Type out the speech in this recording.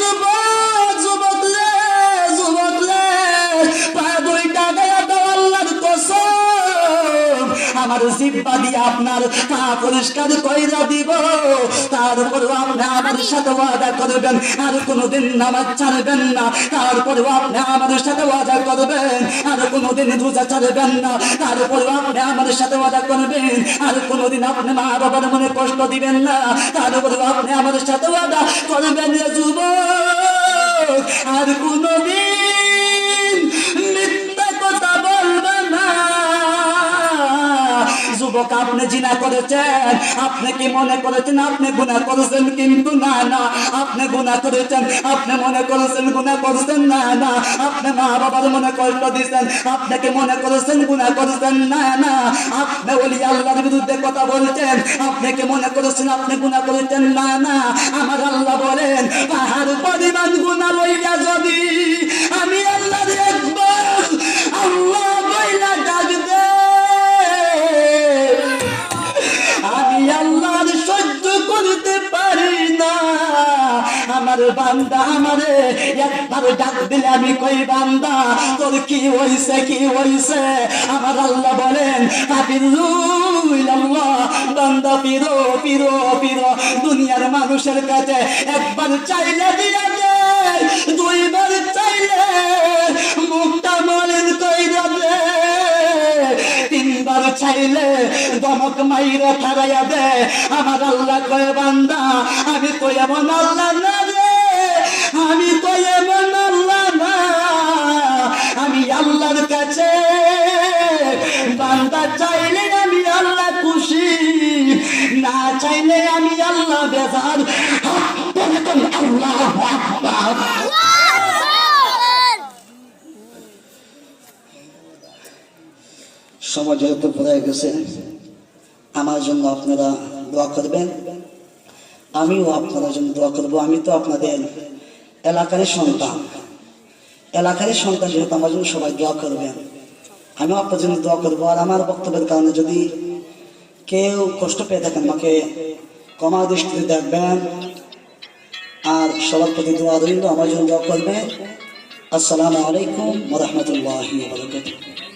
যুবক যুবক রে যুবক রে পা দুইটা গায়া দাও আল্লাহর কসম আমার জিহ্বা দিয়ে আপনার পা পরিষ্কার কইরা দিব তারপরেও আপনি আমার সাথে ওয়াদা করবেন আর কোনোদিন নামাজ ছাড়বেন না তারপরেও আপনি আমার সাথে ওয়াদা করবেন আর কোনোদিন রোজা ছাড়বেন না তারপরেও আপনি আমার সাথে ওয়াদা করবেন আর কোনোদিন আপনি মা বাবার মনে কষ্ট দিবেন না তারপরেও আপনি আমার সাথে ওয়াদা করবেন রে যুবক আর কোনোদিন মিথ্যা কথা বলবেন না যুবক আপনি জিনা করেছেন আপনি কি মনে করেছেন আপনি গুনাহ করেছেন কিন্তু না না আপনি গুনাহ করেছেন আপনি মনে করেছেন গুনাহ করছেন না না আপনি মা বাবার মনে কষ্ট দিয়েছেন আপনি কি মনে করেছেন গুনাহ করছেন না না আপনি ওলি আল্লাহর বিরুদ্ধে কথা বলছেন আপনি কি মনে করেছেন আপনি গুনাহ করেছেন না না আমার আল্লাহ বলেন পাহাড় পরিমাণ গুনাহ লইয়া যদি আমি আল্লাহর একবার আল্লাহ বইলা ডাক দে আমি আল্লাহর সহ্য করতে পারি না আমার বান্দা আমারে একবার ডাক দিলে আমি কই বান্দা তোর কি হইছে আমার আল্লাহ বলেন আল্লাহ বান্দা ফিরো ফিরো ফিরো দুনিয়ার মানুষের কাছে একবার চাইলে দিয়া দে দুইবার চাইলে মুখটা মলিন কইরা দে তিনবার চাইলে দমক মাইরা ঠাড়াইয়া দে আমার আল্লাহ কয় বান্দা আমি তো এমন আল্লাহ না রে আমি তো এমন আল্লাহ না আমি আল্লাহর কাছে বান্দা চাইলে আমি আল্লাহ খুশি না চাইলে আমি আল্লাহ বেজার আল্লাহু আকবার সময় যেহেতু পড়ে গেছে আমার জন্য আপনারা দোয়া করবেন আমিও আপনাদের জন্য দোয়া করব আমি তো আপনাদের এলাকারই সন্তান যেহেতু আমার জন্য সবাই দোয়া করবেন আমিও আপনার জন্য দোয়া করবো আর আমার বক্তব্যের কারণে যদি কেউ কষ্ট পেয়ে থাকেন আমাকে ক্ষমা দৃষ্টিতে দেখবেন আর সবার প্রতি দোয়া রইল আমার জন্য দোয়া করবেন আসসালামু আলাইকুম ওয়া রাহমাতুল্লাহি ওয়া বারাকাতুহু